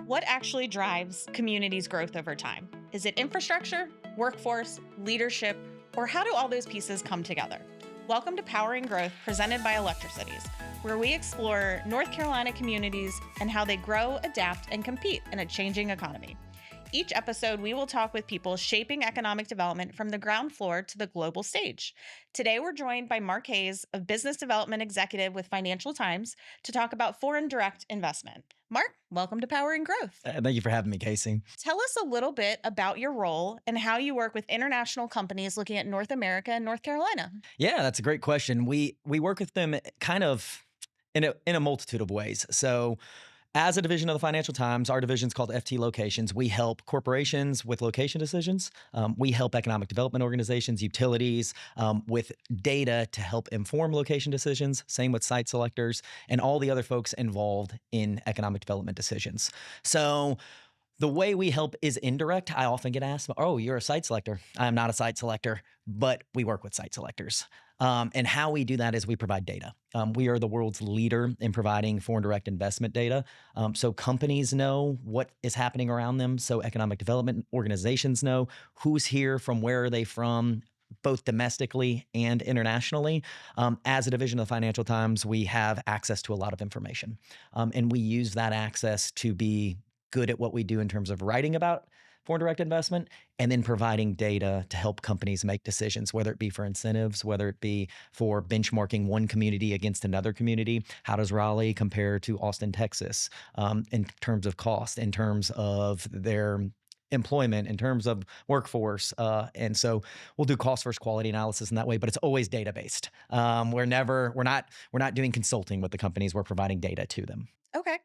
What actually drives communities' growth over time? Is it infrastructure, workforce, leadership, or how do all those pieces come together? Welcome to Powering Growth, presented by ElectriCities, where we explore North Carolina communities and how they grow, adapt, and compete in a changing economy. Each episode, we will talk with people shaping economic development from the ground floor to the global stage. Today, we're joined by Mark Hayes, a business development executive with Financial Times, to talk about foreign direct investment. Mark, welcome to Powering Growth. Thank you for having me, Casey. Tell us a little bit about your role and how you work with international companies looking at North America and North Carolina. Yeah, that's a great question. We work with them kind of in a multitude of ways. So as a division of the Financial Times, our division is called FT Locations. We help corporations with location decisions. We help economic development organizations, utilities, with data to help inform location decisions. Same with site selectors and all the other folks involved in economic development decisions. So the way we help is indirect. I often get asked, oh, you're a site selector. I'm not a site selector, but we work with site selectors. And how we do that is we provide data. We are the world's leader in providing foreign direct investment data. So companies know what is happening around them. So economic development organizations know who's here, from where are they from, both domestically and internationally. As a division of the Financial Times, we have access to a lot of information. And we use that access to be good at what we do in terms of writing about foreign direct investment and then providing data to help companies make decisions, whether it be for incentives, whether it be for benchmarking one community against another community. How does Raleigh compare to Austin, Texas, in terms of cost, in terms of their employment, in terms of workforce. And so we'll do cost versus quality analysis in that way, but it's always data based. We're not doing consulting with the companies. We're providing data to them. Okay.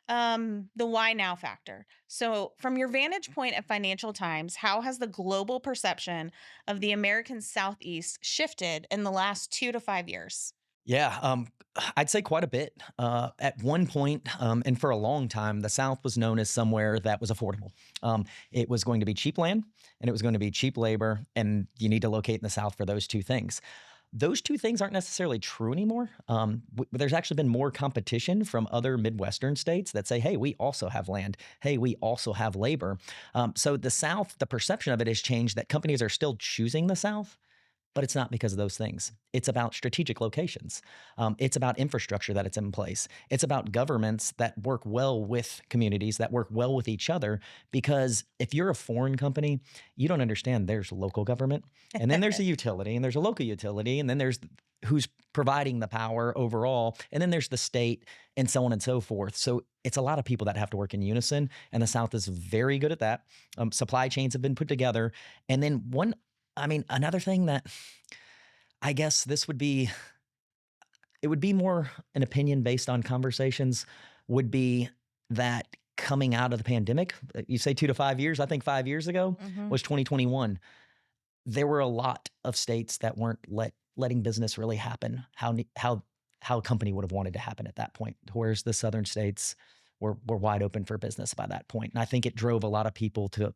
The why now factor. So, from your vantage point at Financial Times, how has the global perception of the American Southeast shifted in the last 2 to 5 years? Yeah, I'd say quite a bit. At one point, and for a long time, the South was known as somewhere that was affordable. It was going to be cheap land and it was going to be cheap labor, and you need to locate in the South for those two things. Those two things aren't necessarily true anymore. There's actually been more competition from other Midwestern states that say, hey, we also have land. Hey, we also have labor. So the South, the perception of it has changed, that companies are still choosing the South, but it's not because of those things. It's about strategic locations. It's about infrastructure that it's in place. It's about governments that work well with communities, that work well with each other. Because if you're a foreign company, you don't understand there's local government, and then there's a utility, and there's a local utility, and then there's who's providing the power overall, and then there's the state, and so on and so forth. So it's a lot of people that have to work in unison, and the South is very good at that. Supply chains have been put together. And then another thing that I guess it would be more an opinion based on conversations, would be that coming out of the pandemic, you say 2 to 5 years, I think 5 years ago was 2021. There were a lot of states that weren't letting business really happen, how a company would have wanted to happen at that point, whereas the southern states were wide open for business by that point. And I think it drove a lot of people to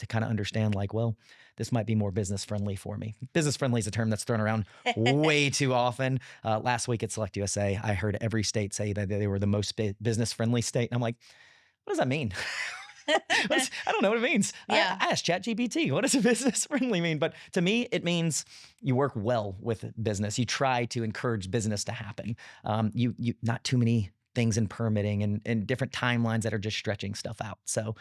kind of understand, like, well, this might be more business friendly for me. Business friendly is a term that's thrown around way too often. Last week at Select USA, I heard every state say that they were the most business friendly state. And I'm like, what does that mean? I don't know what it means. Yeah. I asked ChatGPT, what does a business friendly mean? But to me, it means you work well with business. You try to encourage business to happen. You not too many things in permitting and different timelines that are just stretching stuff out. So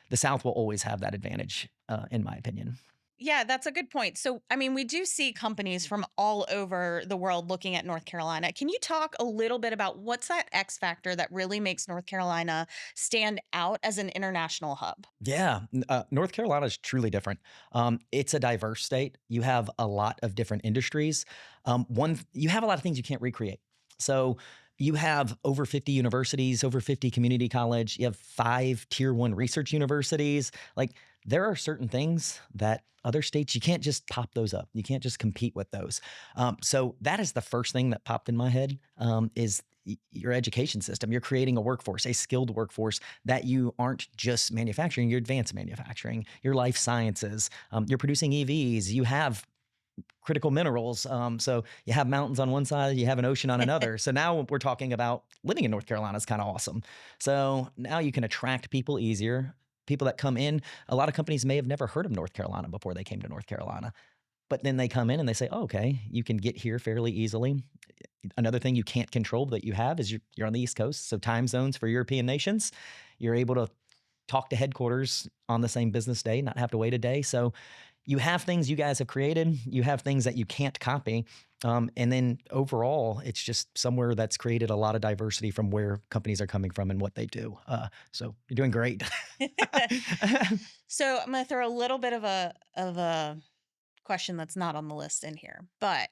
the South will always have that advantage, in my opinion. Yeah, that's a good point. So, we do see companies from all over the world looking at North Carolina. Can you talk a little bit about what's that X factor that really makes North Carolina stand out as an international hub? Yeah, North Carolina is truly different. It's a diverse state. You have a lot of different industries. You have a lot of things you can't recreate. So you have over 50 universities, over 50 community college. You have 5 tier 1 research universities. Like, there are certain things that other states, you can't just pop those up. You can't just compete with those. So that is the first thing that popped in my head, is your education system. You're creating a workforce, a skilled workforce, that you aren't just manufacturing, you're advanced manufacturing, your life sciences, you're producing EVs. You have critical minerals. So you have mountains on one side, you have an ocean on another. So now we're talking about living in North Carolina is kind of awesome. So now you can attract people easier. People that come in, a lot of companies may have never heard of North Carolina before they came to North Carolina. But then they come in and they say, oh, okay, you can get here fairly easily. Another thing you can't control that you have is you're on the East Coast. So time zones for European nations, you're able to talk to headquarters on the same business day, not have to wait a day. So you have things you guys have created, you have things that you can't copy. And then overall, it's just somewhere that's created a lot of diversity from where companies are coming from and what they do. So you're doing great. So I'm going to throw a little bit of a question that's not on the list in here, but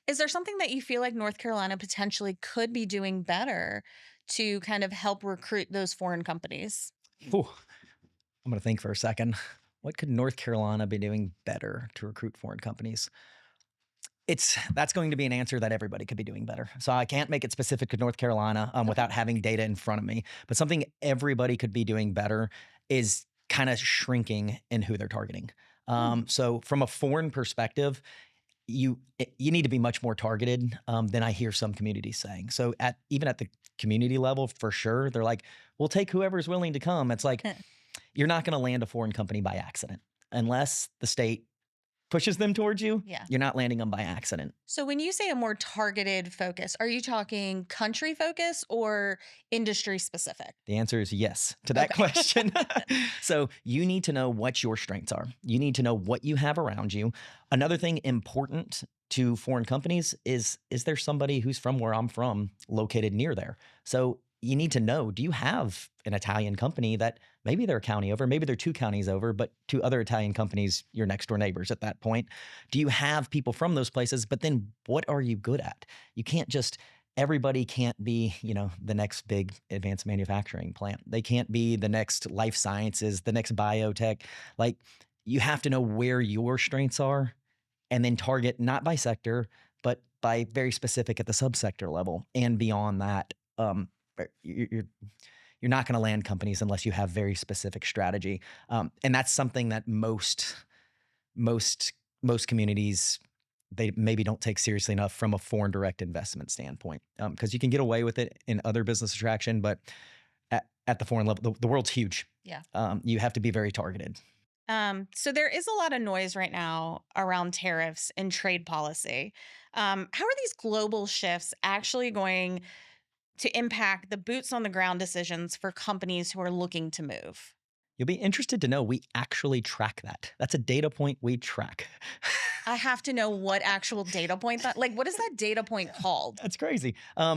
is there something that you feel like North Carolina potentially could be doing better to kind of help recruit those foreign companies? Ooh, I'm going to think for a second. What could North Carolina be doing better to recruit foreign companies? That's going to be an answer that everybody could be doing better. So I can't make it specific to North Carolina without having data in front of me. But something everybody could be doing better is kind of shrinking in who they're targeting. So from a foreign perspective, you need to be much more targeted than I hear some communities saying. So even at the community level, for sure, they're like, we'll take whoever's willing to come. It's like, you're not going to land a foreign company by accident unless the state pushes them towards you. Yeah. You're not landing them by accident. So when you say a more targeted focus, are you talking country focus or industry specific? The answer is yes to that question. So you need to know what your strengths are. You need to know what you have around you. Another thing important to foreign companies is there somebody who's from where I'm from located near there? So you need to know, do you have an Italian company that maybe they're a county over, maybe they're 2 counties over, but 2 other Italian companies, your next door neighbors at that point? Do you have people from those places? But then what are you good at? You can't just, everybody can't be, the next big advanced manufacturing plant. They can't be the next life sciences, the next biotech. Like, you have to know where your strengths are and then target not by sector, but by very specific at the subsector level and beyond that. You're not going to land companies unless you have very specific strategy, and that's something that most communities, they maybe don't take seriously enough from a foreign direct investment standpoint, because you can get away with it in other business attraction, but at the foreign level, the world's huge. Yeah. You have to be very targeted. So there is a lot of noise right now around tariffs and trade policy. How are these global shifts actually going to impact the boots on the ground decisions for companies who are looking to move? You'll be interested to know we actually track that. That's a data point we track. I have to know what actual data point what is that data point called? That's crazy.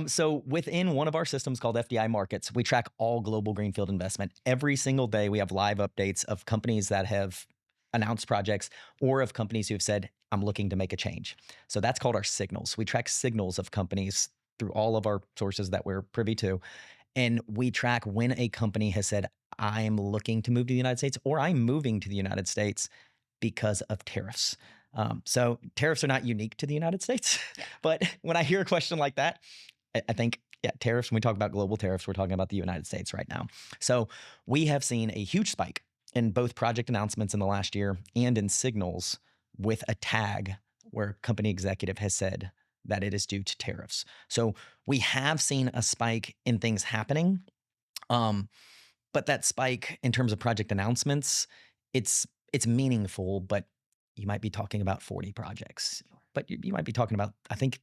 So within one of our systems called FDI Markets, we track all global greenfield investment. Every single day, we have live updates of companies that have announced projects or of companies who have said, I'm looking to make a change. So that's called our signals. We track signals of companies through all of our sources that we're privy to. And we track when a company has said, I'm looking to move to the United States or I'm moving to the United States because of tariffs. So tariffs are not unique to the United States. Yeah. But when I hear a question like that, I think, yeah, tariffs, when we talk about global tariffs, we're talking about the United States right now. So we have seen a huge spike in both project announcements in the last year and in signals with a tag where company executive has said that it is due to tariffs. So we have seen a spike in things happening. But that spike in terms of project announcements, it's meaningful, but you might be talking about 40 projects. But you might be talking about, I think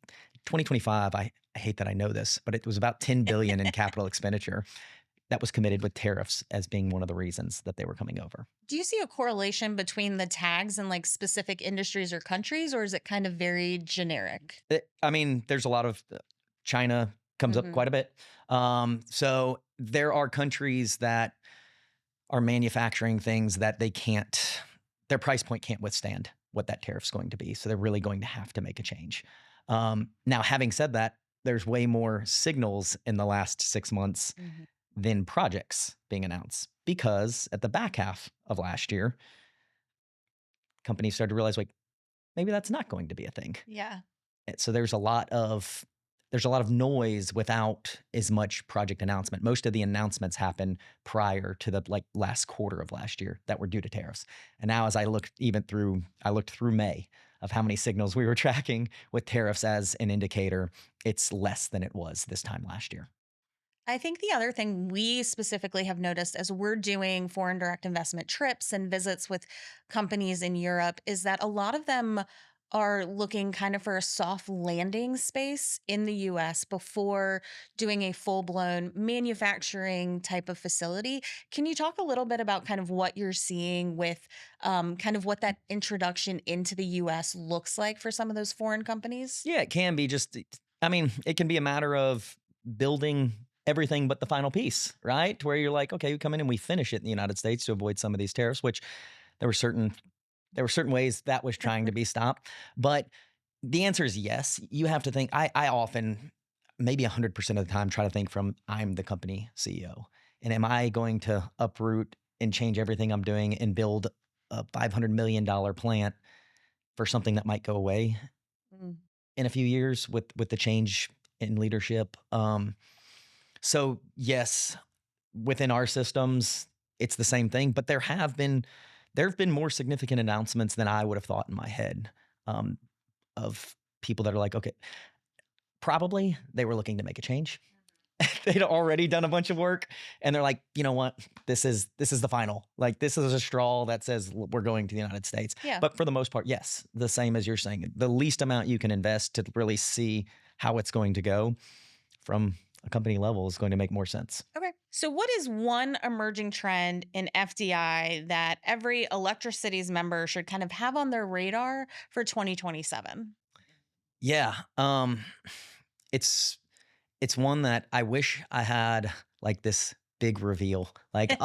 2025, I hate that I know this, but it was about $10 billion in capital expenditure that was committed with tariffs as being one of the reasons that they were coming over. Do you see a correlation between the tags and specific industries or countries, or is it kind of very generic? There's a lot of China comes up quite a bit. So there are countries that are manufacturing things that their price point can't withstand what that tariff's going to be. So they're really going to have to make a change. Now, having said that, there's way more signals in the last 6 months than projects being announced, because at the back half of last year, companies started to realize, maybe that's not going to be a thing. Yeah. So there's a lot of noise without as much project announcement. Most of the announcements happen prior to the last quarter of last year that were due to tariffs. And now as I looked through May of how many signals we were tracking with tariffs as an indicator, it's less than it was this time last year. I think the other thing we specifically have noticed as we're doing foreign direct investment trips and visits with companies in Europe is that a lot of them are looking kind of for a soft landing space in the US before doing a full blown manufacturing type of facility. Can you talk a little bit about kind of what you're seeing with kind of what that introduction into the US looks like for some of those foreign companies? Yeah, it can be I mean, it can be a matter of building everything but the final piece, right? To where you're like, okay, we come in and we finish it in the United States to avoid some of these tariffs, which there were certain there were certain ways that was trying to be stopped. But the answer is yes. You have to think. I often, maybe 100% of the time, try to think from I'm the company CEO, and am I going to uproot and change everything I'm doing and build a $500 million plant for something that might go away Mm. in a few years with the change in leadership? So yes, within our systems, it's the same thing. But there have been more significant announcements than I would have thought in my head, um, of people that are like, okay, probably they were looking to make a change. They'd already done a bunch of work, and they're like, you know what, this is the final. Like this is a straw that says we're going to the United States. Yeah. But for the most part, yes, the same as you're saying. The least amount you can invest to really see how it's going to go from a company level is going to make more sense. Okay. So, what is one emerging trend in FDI that every ElectriCities member should kind of have on their radar for 2027? Yeah, it's it's one that I wish I had like this big reveal, like,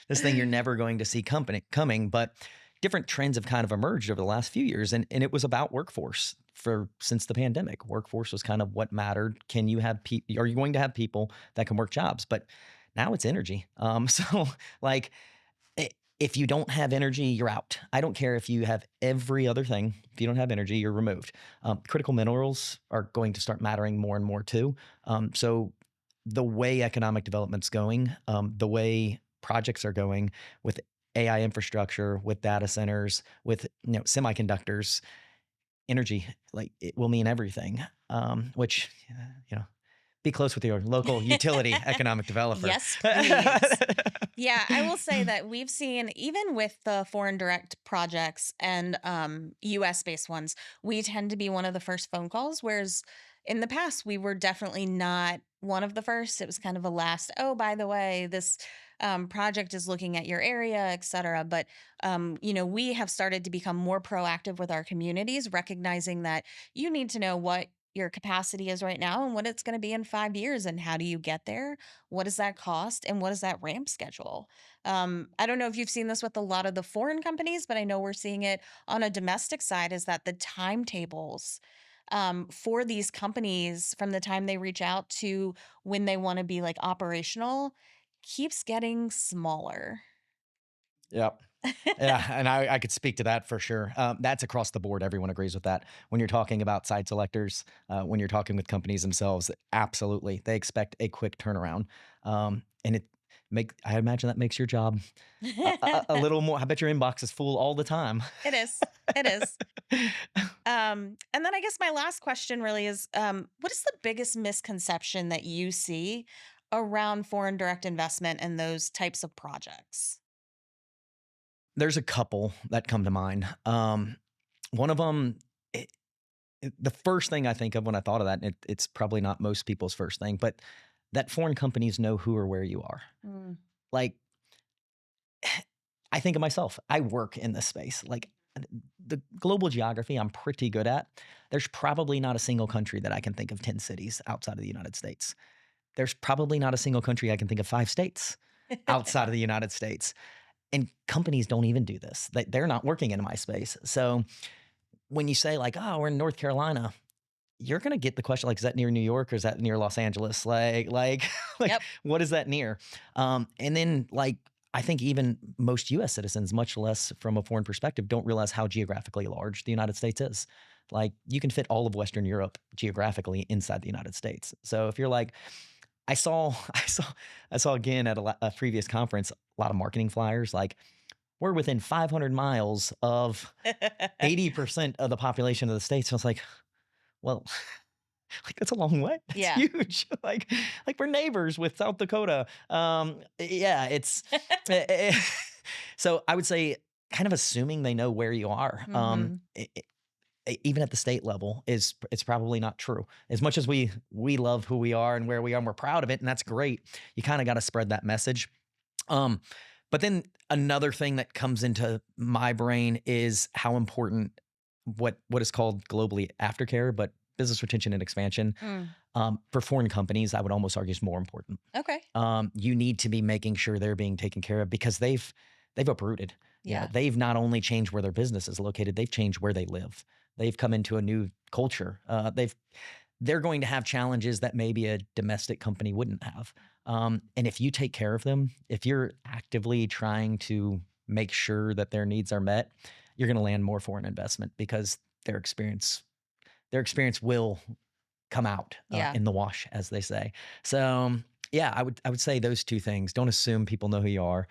this thing you're never going to see company coming. But different trends have kind of emerged over the last few years, and it was about workforce for since the pandemic. Workforce was kind of what mattered. Can you have people? Are you going to have people that can work jobs? But now it's energy. So like if you don't have energy, you're out. I don't care if you have every other thing. If you don't have energy, you're removed. Critical minerals are going to start mattering more and more too. So the way economic development's going, the way projects are going with AI infrastructure, with data centers, with semiconductors, energy, like it will mean everything. Which be close with your local utility economic developer. Yes, please. Yeah, I will say that we've seen, even with the foreign direct projects and US based ones, we tend to be one of the first phone calls. Whereas in the past, we were definitely not one of the first. It was kind of a last, oh, by the way, this project is looking at your area, et cetera. But, we have started to become more proactive with our communities, recognizing that you need to know what your capacity is right now and what it's going to be in 5 years, and how do you get there, what does that cost, and what is that ramp schedule. I don't know if you've seen this with a lot of the foreign companies, but I know we're seeing it on a domestic side, is that the timetables for these companies from the time they reach out to when they want to be like operational keeps getting smaller. Yep. Yeah, and I could speak to that for sure. That's across the board. Everyone agrees with that. When you're talking about site selectors, when you're talking with companies themselves, absolutely, they expect a quick turnaround. And I imagine that makes your job a little more. I bet your inbox is full all the time. It is. It is. And then I guess my last question really is, what is the biggest misconception that you see around foreign direct investment and those types of projects? There's a couple that come to mind. One of them, the first thing I think of when I thought of that, and it's probably not most people's first thing, but that foreign companies know who or where you are. Mm. Like, I think of myself, I work in this space. Like, the global geography, I'm pretty good at. There's probably not a single country that I can think of 10 cities outside of the United States. There's probably not a single country I can think of 5 states outside of the United States. And companies don't even do this. They're not working in my space. So when you say like, oh, we're in North Carolina, you're gonna get the question like, is that near New York or is that near Los Angeles? Like, like Yep. what is that near? And then like I think even most U.S. citizens, much less from a foreign perspective, don't realize how geographically large the United States is. Like you can fit all of Western Europe geographically inside the United States. So if you're like, I saw, I saw again at a previous conference, a lot of marketing flyers like we're within 500 miles of 80% of the population of the state. So it's like, well, like that's a long way. It's Yeah. huge. Like we're neighbors with South Dakota. Yeah, it's so I would say kind of assuming they know where you are. Mhm. Even at the state level it's probably not true. As much as we love who we are and where we are and we're proud of it, and that's great. You kind of got to spread that message. Um, but then another thing that comes into my brain is how important what is called globally aftercare, but business retention and expansion Mm. for foreign companies, I would almost argue is more important. Okay. You need to be making sure they're being taken care of because they've uprooted. Yeah. They've not only changed where their business is located, they've changed where they live. They've come into a new culture. They're going to have challenges that maybe a domestic company wouldn't have. And if you take care of them, if you're actively trying to make sure that their needs are met, you're going to land more foreign investment because their experience will come out Yeah. in the wash, as they say. So yeah, I would say those two things. Don't assume people know who you are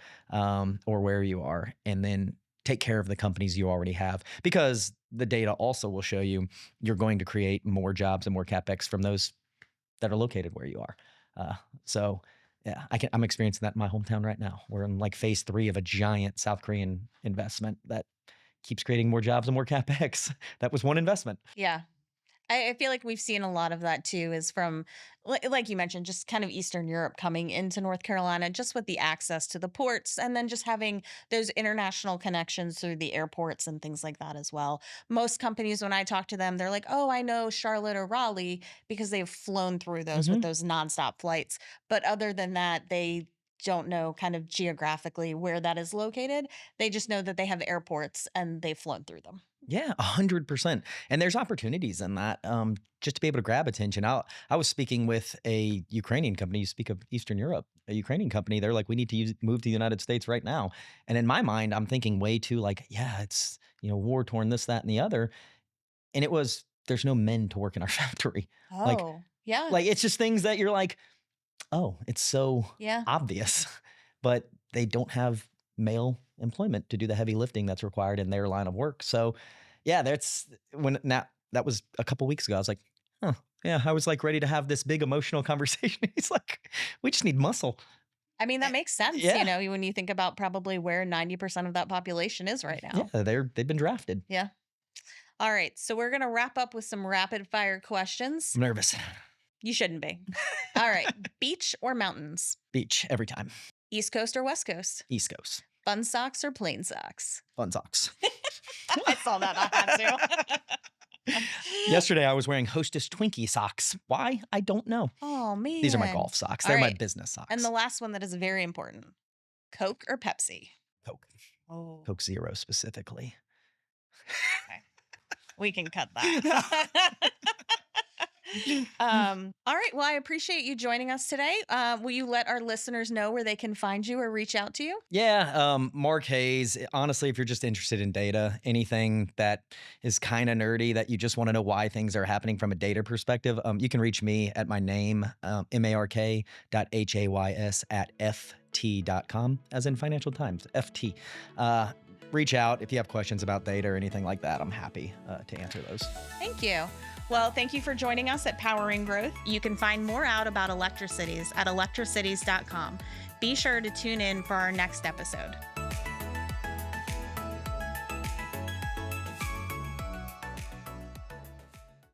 or where you are, and then take care of the companies you already have, because the data also will show you you're going to create more jobs and more capex from those that are located where you are. So yeah, I'm experiencing that in my hometown right now. We're in like phase 3 of a giant South Korean investment that keeps creating more jobs and more capex. That was one investment. Yeah. I feel like we've seen a lot of that too, is from, like you mentioned, just kind of Eastern Europe coming into North Carolina, just with the access to the ports and then just having those international connections through the airports and things like that as well. Most companies, when I talk to them, they're like, oh, I know Charlotte or Raleigh because they've flown through those with Mhm. those nonstop flights. But other than that, they don't know kind of geographically where that is located. They just know that they have airports and they've flown through them. Yeah, 100%. And there's opportunities in that, just to be able to grab attention. I was speaking with a Ukrainian company. You speak of Eastern Europe, a Ukrainian company. They're like, we need to move to the United States right now. And in my mind, I'm thinking way too like, yeah, it's war torn, this, that, and the other. And it was there's no men to work in our factory. Like, Oh, yeah. it's just things that you're like, oh, it's so Yeah. obvious, but they don't have male employment to do the heavy lifting that's required in their line of work. So, yeah, that was a couple weeks ago. I was like, huh, yeah, I was like ready to have this big emotional conversation. He's like, we just need muscle. I mean, that makes sense, Yeah, when you think about probably where 90% of that population is right yeah, now. they've been drafted. Yeah. All right. So we're going to wrap up with some rapid fire questions. I'm nervous. You shouldn't be. All right. Beach or mountains? Beach every time. East Coast or West Coast? East Coast. Fun socks or plain socks? Fun socks. I saw that. I had to. Yesterday, I was wearing Hostess Twinkie socks. Why? I don't know. Oh, man. These are my golf socks. All They're my right. business socks. And the last one that is very important, Coke or Pepsi? Coke. Oh, Coke Zero specifically. okay. We can cut that. All right. Well, I appreciate you joining us today. Will you let our listeners know where they can find you or reach out to you? Yeah, Mark Hayes. Honestly, if you're just interested in data, anything that is kind of nerdy that you just want to know why things are happening from a data perspective, you can reach me at my name, mark.hays@ft.com, as in Financial Times, FT. Reach out if you have questions about data or anything like that. I'm happy to answer those. Thank you. Well, thank you for joining us at Powering Growth. You can find more out about ElectriCities at electricities.com. Be sure to tune in for our next episode.